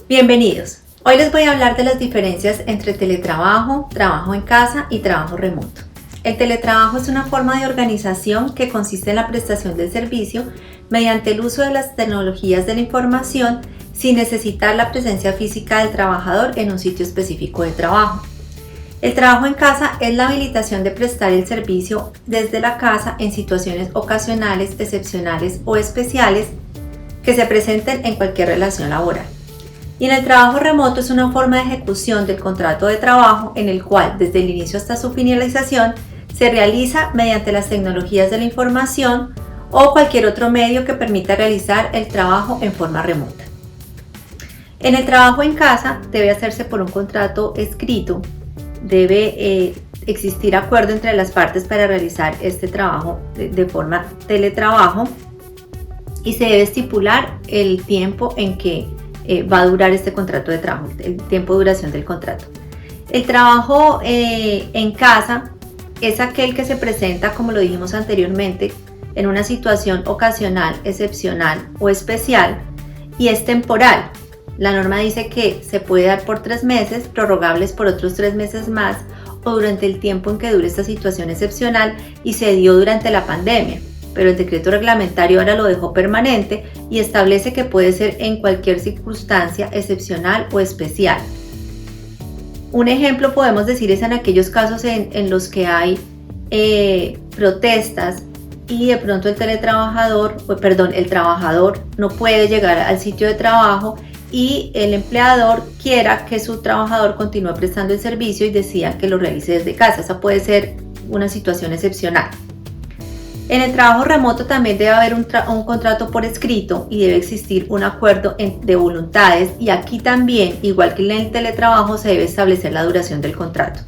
Bienvenidos. Hoy les voy a hablar de las diferencias entre teletrabajo, trabajo en casa y trabajo remoto. El teletrabajo es una forma de organización que consiste en la prestación del servicio mediante el uso de las tecnologías de la información sin necesitar la presencia física del trabajador en un sitio específico de trabajo. El trabajo en casa es la habilitación de prestar el servicio desde la casa en situaciones ocasionales, excepcionales o especiales que se presenten en cualquier relación laboral. Y en el trabajo remoto es una forma de ejecución del contrato de trabajo en el cual, desde el inicio hasta su finalización, se realiza mediante las tecnologías de la información o cualquier otro medio que permita realizar el trabajo en forma remota. En el trabajo en casa debe hacerse por un contrato escrito, debe existir acuerdo entre las partes para realizar este trabajo de forma teletrabajo y se debe estipular el tiempo en que va a durar este contrato de trabajo, el tiempo de duración del contrato. El trabajo en casa es aquel que se presenta, como lo dijimos anteriormente, en una situación ocasional, excepcional o especial y es temporal. La norma dice que se puede dar por 3 meses, prorrogables por otros 3 meses más o durante el tiempo en que dure esta situación excepcional y se dio durante la pandemia. Pero el decreto reglamentario ahora lo dejó permanente y establece que puede ser en cualquier circunstancia excepcional o especial. Un ejemplo podemos decir es en aquellos casos en los que hay protestas y de pronto el trabajador no puede llegar al sitio de trabajo y el empleador quiera que su trabajador continúe prestando el servicio y decida que lo realice desde casa. Esa puede ser una situación excepcional. En el trabajo remoto también debe haber un contrato por escrito y debe existir un acuerdo de voluntades y aquí también, igual que en el teletrabajo, se debe establecer la duración del contrato.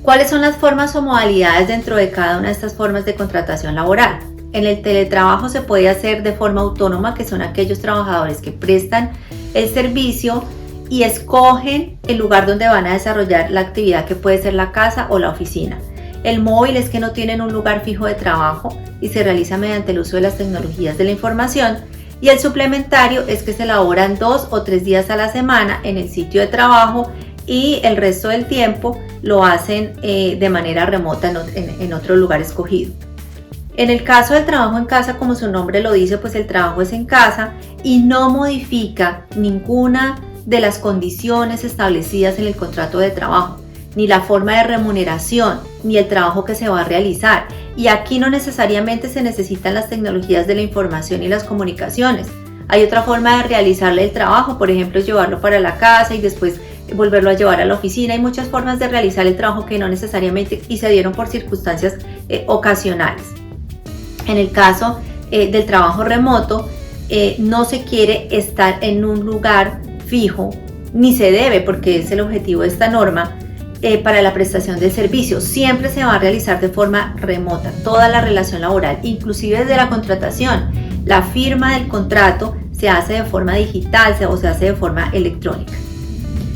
¿Cuáles son las formas o modalidades dentro de cada una de estas formas de contratación laboral? En el teletrabajo se puede hacer de forma autónoma, que son aquellos trabajadores que prestan el servicio y escogen el lugar donde van a desarrollar la actividad, que puede ser la casa o la oficina. El móvil es que no tienen un lugar fijo de trabajo y se realiza mediante el uso de las tecnologías de la información. Y el suplementario es que se laboran 2 o 3 días a la semana en el sitio de trabajo y el resto del tiempo lo hacen de manera remota en otro lugar escogido. En el caso del trabajo en casa, como su nombre lo dice, pues el trabajo es en casa y no modifica ninguna de las condiciones establecidas en el contrato de trabajo, ni la forma de remuneración, ni el trabajo que se va a realizar. Y aquí no necesariamente se necesitan las tecnologías de la información y las comunicaciones. Hay otra forma de realizarle el trabajo, por ejemplo, llevarlo para la casa y después volverlo a llevar a la oficina. Hay muchas formas de realizar el trabajo que no necesariamente y se dieron por circunstancias ocasionales. En el caso del trabajo remoto, no se quiere estar en un lugar fijo, ni se debe, porque es el objetivo de esta norma, para la prestación del servicio. Siempre se va a realizar de forma remota, toda la relación laboral, inclusive desde la contratación. La firma del contrato se hace de forma digital o se hace de forma electrónica.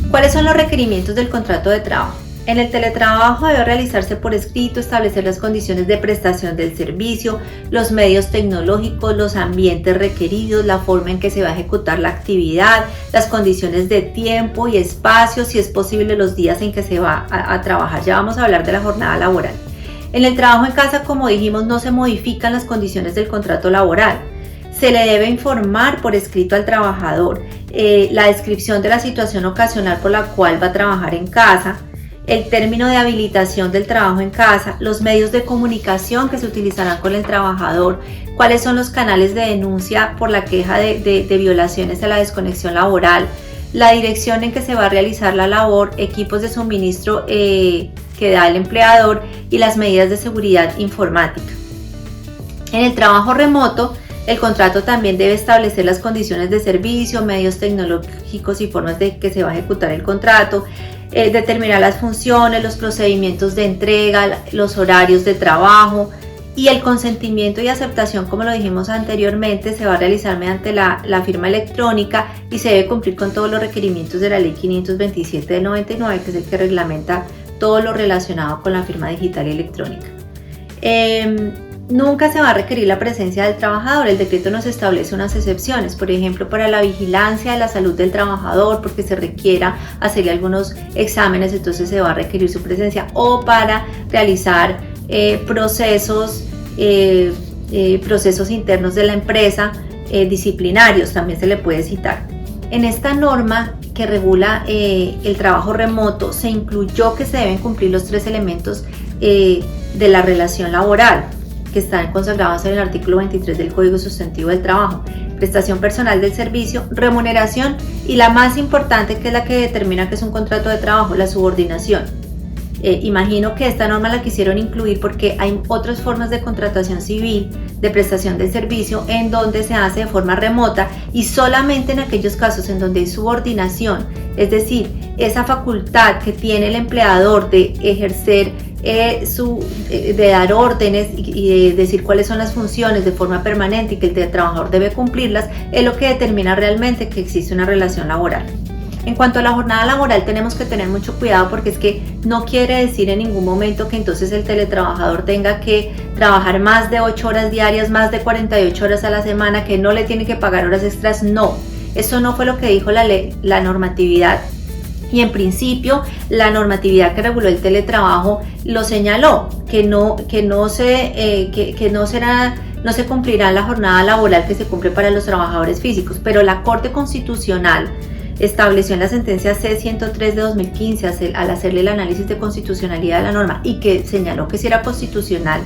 ¿Cuáles son los requerimientos del contrato de trabajo? En el teletrabajo debe realizarse por escrito, establecer las condiciones de prestación del servicio, los medios tecnológicos, los ambientes requeridos, la forma en que se va a ejecutar la actividad, las condiciones de tiempo y espacio, si es posible los días en que se va a trabajar. Ya vamos a hablar de la jornada laboral. En el trabajo en casa, como dijimos, no se modifican las condiciones del contrato laboral. Se le debe informar por escrito al trabajador la descripción de la situación ocasional por la cual va a trabajar en casa, el término de habilitación del trabajo en casa, los medios de comunicación que se utilizarán con el trabajador, cuáles son los canales de denuncia por la queja de violaciones a la desconexión laboral, la dirección en que se va a realizar la labor, equipos de suministro que da el empleador y las medidas de seguridad informática. En el trabajo remoto, el contrato también debe establecer las condiciones de servicio, medios tecnológicos y formas de que se va a ejecutar el contrato, determinar las funciones, los procedimientos de entrega, los horarios de trabajo y el consentimiento y aceptación, como lo dijimos anteriormente, se va a realizar mediante la firma electrónica y se debe cumplir con todos los requerimientos de la Ley 527 del 99, que es el que reglamenta todo lo relacionado con la firma digital y electrónica. nunca se va a requerir la presencia del trabajador. El decreto nos establece unas excepciones, por ejemplo, para la vigilancia de la salud del trabajador, porque se requiera hacerle algunos exámenes, entonces se va a requerir su presencia, o para realizar procesos internos de la empresa, disciplinarios, también se le puede citar. En esta norma que regula el trabajo remoto se incluyó que se deben cumplir los 3 elementos de la relación laboral, que están consagrados en el artículo 23 del Código Sustantivo del Trabajo: prestación personal del servicio, remuneración y la más importante, que es la que determina que es un contrato de trabajo, la subordinación. Imagino que esta norma la quisieron incluir porque hay otras formas de contratación civil, de prestación del servicio, en donde se hace de forma remota, y solamente en aquellos casos en donde hay subordinación, es decir, esa facultad que tiene el empleador de ejercer de dar órdenes y de decir cuáles son las funciones de forma permanente y que el trabajador debe cumplirlas, es lo que determina realmente que existe una relación laboral. En cuanto a la jornada laboral, tenemos que tener mucho cuidado, porque es que no quiere decir en ningún momento que entonces el teletrabajador tenga que trabajar más de 8 horas diarias, más de 48 horas a la semana, que no le tiene que pagar horas extras. No, eso no fue lo que dijo la normatividad. Y en principio la normatividad que reguló el teletrabajo lo señaló, que no se cumplirá la jornada laboral que se cumple para los trabajadores físicos, pero la Corte Constitucional estableció en la sentencia C-103 de 2015, al hacerle el análisis de constitucionalidad de la norma, y que señaló que si era constitucional,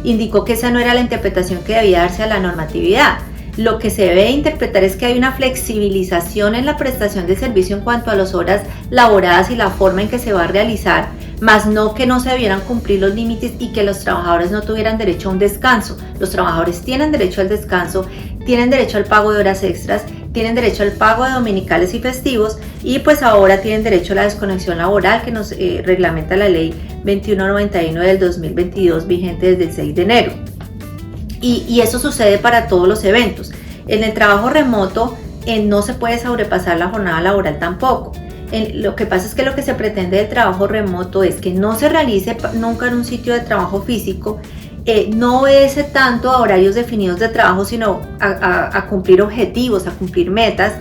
indicó que esa no era la interpretación que debía darse a la normatividad. Lo que se debe interpretar es que hay una flexibilización en la prestación de servicio en cuanto a las horas laboradas y la forma en que se va a realizar, más no que no se debieran cumplir los límites y que los trabajadores no tuvieran derecho a un descanso. Los trabajadores tienen derecho al descanso, tienen derecho al pago de horas extras, tienen derecho al pago de dominicales y festivos, y pues ahora tienen derecho a la desconexión laboral, que nos reglamenta la ley 2191 del 2022, vigente desde el 6 de enero. Y eso sucede para todos los eventos. En el trabajo remoto no se puede sobrepasar la jornada laboral tampoco. Lo que pasa es que lo que se pretende del trabajo remoto es que no se realice nunca en un sitio de trabajo físico, no obedece tanto a horarios definidos de trabajo, sino a cumplir objetivos, a cumplir metas,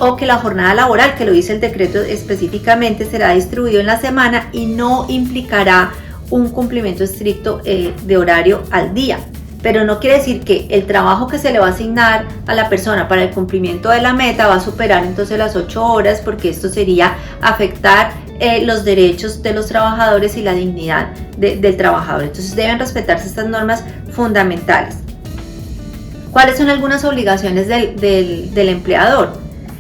o que la jornada laboral, que lo dice el decreto específicamente, será distribuido en la semana y no implicará un cumplimiento estricto de horario al día. Pero no quiere decir que el trabajo que se le va a asignar a la persona para el cumplimiento de la meta va a superar entonces las 8 horas, porque esto sería afectar los derechos de los trabajadores y la dignidad del trabajador. Entonces deben respetarse estas normas fundamentales. ¿Cuáles son algunas obligaciones del empleador?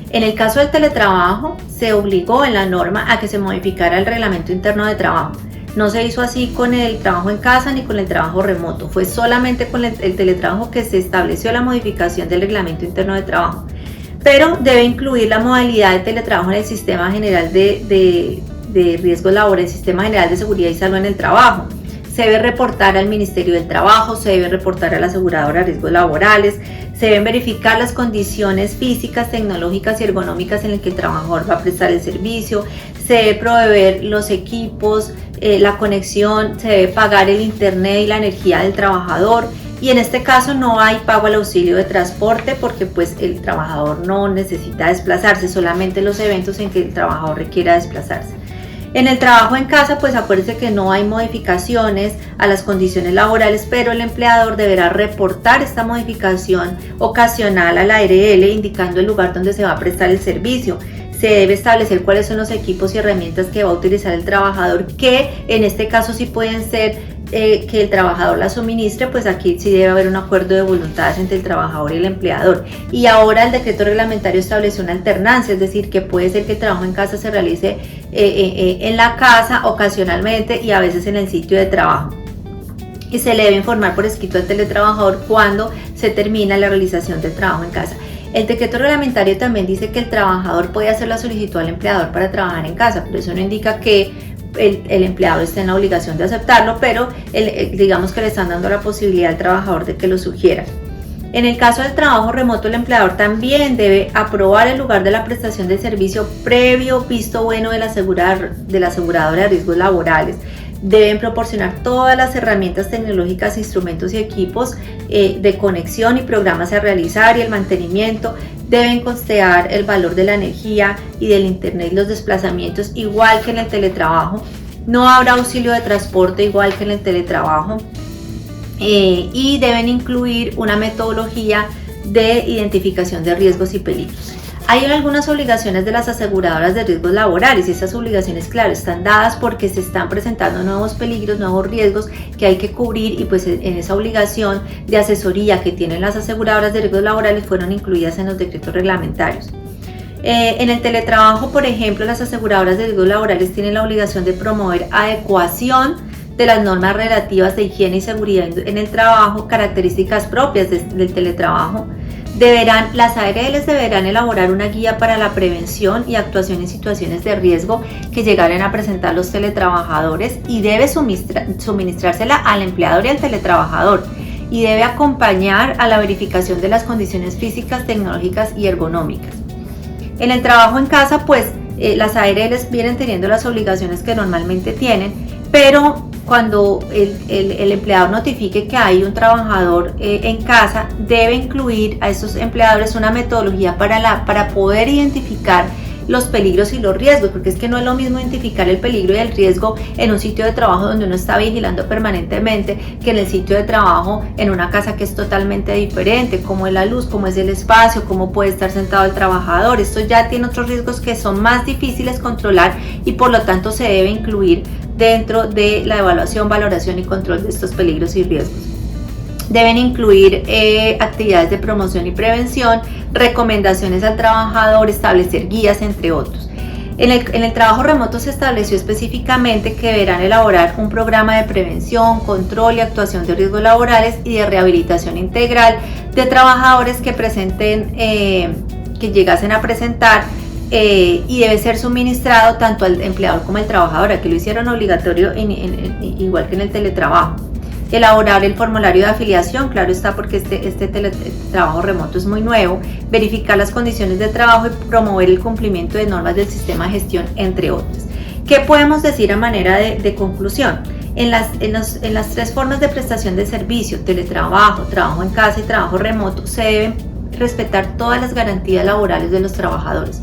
En el caso del teletrabajo, se obligó en la norma a que se modificara el reglamento interno de trabajo. No se hizo así con el trabajo en casa ni con el trabajo remoto. Fue solamente con el teletrabajo que se estableció la modificación del reglamento interno de trabajo. Pero debe incluir la modalidad de teletrabajo en el Sistema General de Riesgos Laborales, Sistema General de Seguridad y Salud en el Trabajo. Se debe reportar al Ministerio del Trabajo, se debe reportar a la aseguradora de riesgos laborales, se deben verificar las condiciones físicas, tecnológicas y ergonómicas en las que el trabajador va a prestar el servicio, se debe proveer los equipos, la conexión, se debe pagar el internet y la energía del trabajador, y en este caso no hay pago al auxilio de transporte, porque pues el trabajador no necesita desplazarse, solamente los eventos en que el trabajador requiera desplazarse. En el trabajo en casa, pues acuérdense que no hay modificaciones a las condiciones laborales, pero el empleador deberá reportar esta modificación ocasional a la ARL, indicando el lugar donde se va a prestar el servicio. Se debe establecer cuáles son los equipos y herramientas que va a utilizar el trabajador, que en este caso sí pueden ser que el trabajador la suministre, pues aquí sí debe haber un acuerdo de voluntades entre el trabajador y el empleador. Y ahora el decreto reglamentario establece una alternancia, es decir, que puede ser que el trabajo en casa se realice en la casa ocasionalmente y a veces en el sitio de trabajo. Y se le debe informar por escrito al teletrabajador cuando se termina la realización del trabajo en casa. El decreto reglamentario también dice que el trabajador puede hacer la solicitud al empleador para trabajar en casa, pero eso no indica que el empleador esté en la obligación de aceptarlo, pero digamos que le están dando la posibilidad al trabajador de que lo sugiera. En el caso del trabajo remoto, el empleador también debe aprobar el lugar de la prestación del servicio previo visto bueno de la aseguradora de riesgos laborales. deben proporcionar todas las herramientas tecnológicas, instrumentos y equipos de conexión y programas a realizar y el mantenimiento, deben costear el valor de la energía y del internet y los desplazamientos igual que en el teletrabajo, no habrá auxilio de transporte igual que en el teletrabajo y deben incluir una metodología de identificación de riesgos y peligros. Hay algunas obligaciones de las aseguradoras de riesgos laborales y esas obligaciones, claro, están dadas porque se están presentando nuevos peligros, nuevos riesgos que hay que cubrir y pues en esa obligación de asesoría que tienen las aseguradoras de riesgos laborales fueron incluidas en los decretos reglamentarios. En el teletrabajo, por ejemplo, las aseguradoras de riesgos laborales tienen la obligación de promover adecuación de las normas relativas de higiene y seguridad en el trabajo, características propias del teletrabajo. Las ARLs deberán elaborar una guía para la prevención y actuación en situaciones de riesgo que llegaren a presentar los teletrabajadores y debe suministrársela al empleador y al teletrabajador y debe acompañar a la verificación de las condiciones físicas, tecnológicas y ergonómicas. En el trabajo en casa, pues las ARLs vienen teniendo las obligaciones que normalmente tienen, pero cuando el empleador notifique que hay un trabajador en casa, debe incluir a esos empleadores una metodología para poder identificar los peligros y los riesgos, porque es que no es lo mismo identificar el peligro y el riesgo en un sitio de trabajo donde uno está vigilando permanentemente que en el sitio de trabajo en una casa que es totalmente diferente, como es la luz, como es el espacio, cómo puede estar sentado el trabajador. Esto ya tiene otros riesgos que son más difíciles controlar y por lo tanto se debe incluir dentro de la evaluación, valoración y control de estos peligros y riesgos. Deben incluir actividades de promoción y prevención, recomendaciones al trabajador, establecer guías, entre otros. En el trabajo remoto se estableció específicamente que deberán elaborar un programa de prevención, control y actuación de riesgos laborales y de rehabilitación integral de trabajadores que llegasen a presentar y debe ser suministrado tanto al empleador como al trabajador, a que lo hicieron obligatorio igual que en el teletrabajo. Elaborar el formulario de afiliación, claro está, porque este trabajo remoto es muy nuevo, verificar las condiciones de trabajo y promover el cumplimiento de normas del sistema de gestión, entre otras. ¿Qué podemos decir a manera de conclusión? En las tres formas de prestación de servicio, teletrabajo, trabajo en casa y trabajo remoto, se deben respetar todas las garantías laborales de los trabajadores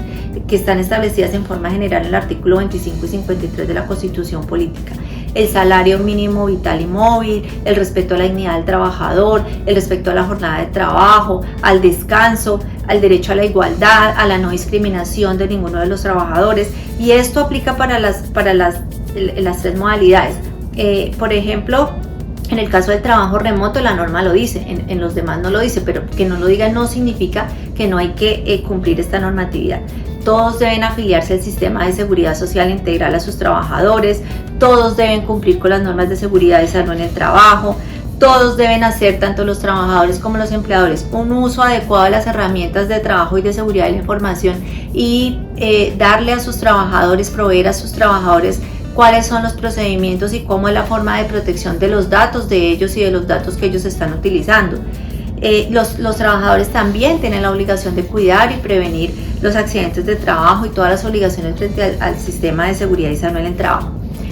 que están establecidas en forma general en el artículo 25 y 53 de la Constitución Política. El salario mínimo vital y móvil, el respeto a la dignidad del trabajador, el respeto a la jornada de trabajo, al descanso, al derecho a la igualdad, a la no discriminación de ninguno de los trabajadores, y esto aplica para las tres modalidades. Por ejemplo, en el caso del trabajo remoto la norma lo dice, en los demás no lo dice, pero que no lo diga no significa que no hay que cumplir esta normatividad. Todos deben afiliarse al sistema de seguridad social integral a sus trabajadores, todos deben cumplir con las normas de seguridad y salud en el trabajo, todos deben hacer, tanto los trabajadores como los empleadores, un uso adecuado de las herramientas de trabajo y de seguridad de la información y darle a sus trabajadores, proveer a sus trabajadores cuáles son los procedimientos y cómo es la forma de protección de los datos de ellos y de los datos que ellos están utilizando. Los trabajadores también tienen la obligación de cuidar y prevenir los accidentes de trabajo y todas las obligaciones frente al sistema de seguridad y salud en el trabajo.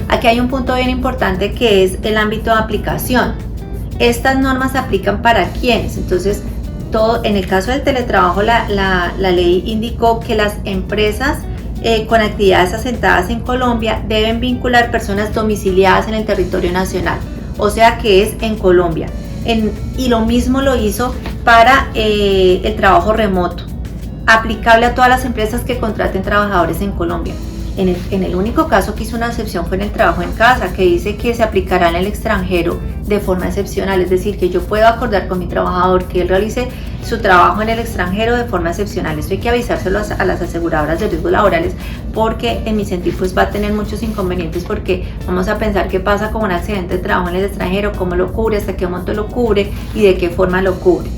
Aquí hay un punto bien importante que es el ámbito de aplicación. Estas normas se aplican para quiénes. Entonces, en el caso del teletrabajo, la ley indicó que las empresas con actividades asentadas en Colombia deben vincular personas domiciliadas en el territorio nacional, o sea que es en Colombia. Y lo mismo lo hizo para el trabajo remoto, aplicable a todas las empresas que contraten trabajadores en Colombia. En el único caso que hizo una excepción fue en el trabajo en casa, que dice que se aplicará en el extranjero de forma excepcional, es decir, que yo puedo acordar con mi trabajador que él realice su trabajo en el extranjero de forma excepcional. Esto hay que avisárselo a las aseguradoras de riesgos laborales, porque en mi sentir pues va a tener muchos inconvenientes, porque vamos a pensar qué pasa con un accidente de trabajo en el extranjero, cómo lo cubre, hasta qué monto lo cubre y de qué forma lo cubre.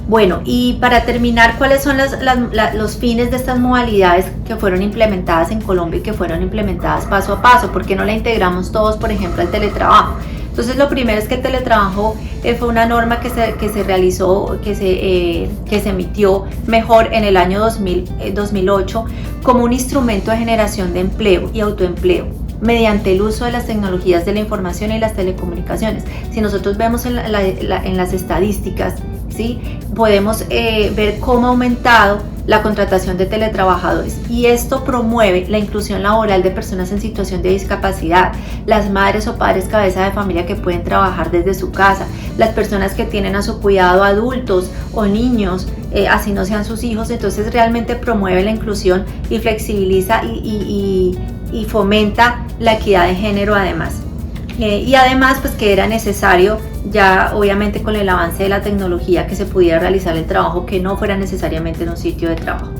Bueno, y para terminar, ¿cuáles son los fines de estas modalidades que fueron implementadas en Colombia y que fueron implementadas paso a paso? ¿Por qué no la integramos todos, por ejemplo, al teletrabajo? Entonces, lo primero es que el teletrabajo fue una norma que se realizó, que se emitió mejor en el año 2008 como un instrumento de generación de empleo y autoempleo mediante el uso de las tecnologías de la información y las telecomunicaciones. Si nosotros vemos en las estadísticas, ¿sí?, podemos ver cómo ha aumentado la contratación de teletrabajadores, y esto promueve la inclusión laboral de personas en situación de discapacidad, las madres o padres cabeza de familia que pueden trabajar desde su casa, las personas que tienen a su cuidado adultos o niños, así no sean sus hijos. Entonces realmente promueve la inclusión y flexibiliza y fomenta la equidad de género además. Y además pues que era necesario ya obviamente con el avance de la tecnología que se pudiera realizar el trabajo que no fuera necesariamente en un sitio de trabajo.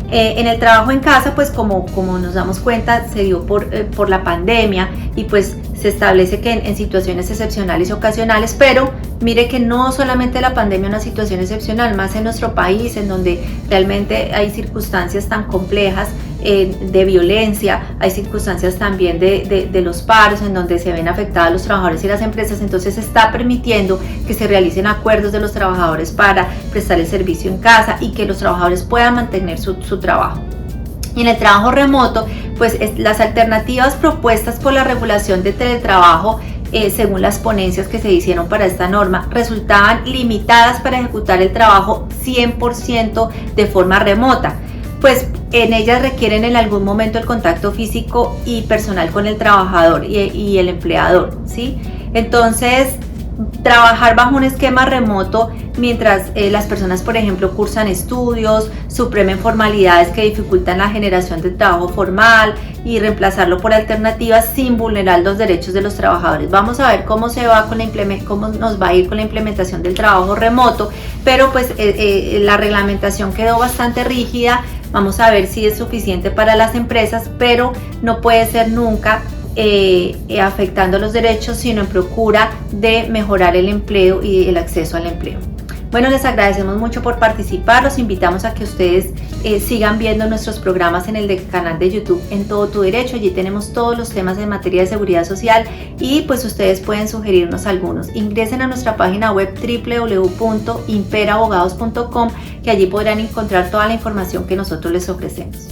En el trabajo en casa, pues como nos damos cuenta, se dio por la pandemia, y pues se establece que en situaciones excepcionales y ocasionales, pero mire que no solamente la pandemia es una situación excepcional, más en nuestro país, en donde realmente hay circunstancias tan complejas de violencia, hay circunstancias también de los paros, en donde se ven afectados los trabajadores y las empresas. Entonces se está permitiendo que se realicen acuerdos de los trabajadores para prestar el servicio en casa y que los trabajadores puedan mantener su trabajo. Y en el trabajo remoto, pues las alternativas propuestas por la regulación de teletrabajo, según las ponencias que se hicieron para esta norma, resultaban limitadas para ejecutar el trabajo 100% de forma remota, pues en ellas requieren en algún momento el contacto físico y personal con el trabajador y el empleador, ¿sí? Entonces, trabajar bajo un esquema remoto mientras las personas, por ejemplo, cursan estudios, suprimen formalidades que dificultan la generación de trabajo formal y reemplazarlo por alternativas sin vulnerar los derechos de los trabajadores. Vamos a ver cómo nos va a ir con la implementación del trabajo remoto, pero pues la reglamentación quedó bastante rígida. Vamos a ver si es suficiente para las empresas, pero no puede ser nunca afectando los derechos, sino en procura de mejorar el empleo y el acceso al empleo. Bueno, les agradecemos mucho por participar. Los invitamos a que ustedes sigan viendo nuestros programas en el canal de YouTube En Todo Tu Derecho. Allí tenemos todos los temas en materia de seguridad social, y pues ustedes pueden sugerirnos algunos. Ingresen a nuestra página web www.imperabogados.com, que allí podrán encontrar toda la información que nosotros les ofrecemos.